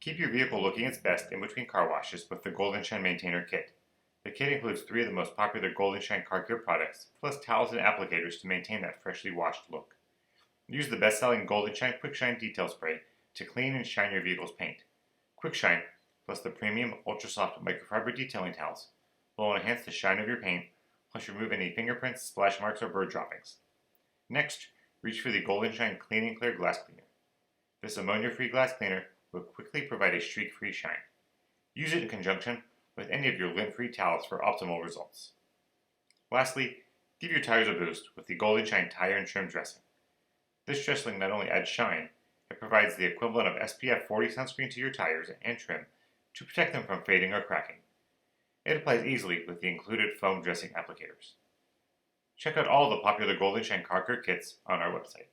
Keep your vehicle looking its best in between car washes with the Golden Shine Maintainer Kit. The kit includes 3 of the most popular Golden Shine car care products, plus towels and applicators to maintain that freshly washed look. Use the best-selling Golden Shine Quick Shine Detail Spray to clean and shine your vehicle's paint. Quick Shine, plus the premium ultra soft microfiber detailing towels, will enhance the shine of your paint, plus remove any fingerprints, splash marks, or bird droppings. Next, reach for the Golden Shine Clean and Clear Glass Cleaner. This ammonia-free glass cleaner will quickly provide a streak-free shine. Use it in conjunction with any of your lint-free towels for optimal results. Lastly, give your tires a boost with the Golden Shine Tire and Trim Dressing. This dressing not only adds shine, it provides the equivalent of SPF 40 sunscreen to your tires and trim to protect them from fading or cracking. It applies easily with the included foam dressing applicators. Check out all the popular Golden Shine car care kits on our website.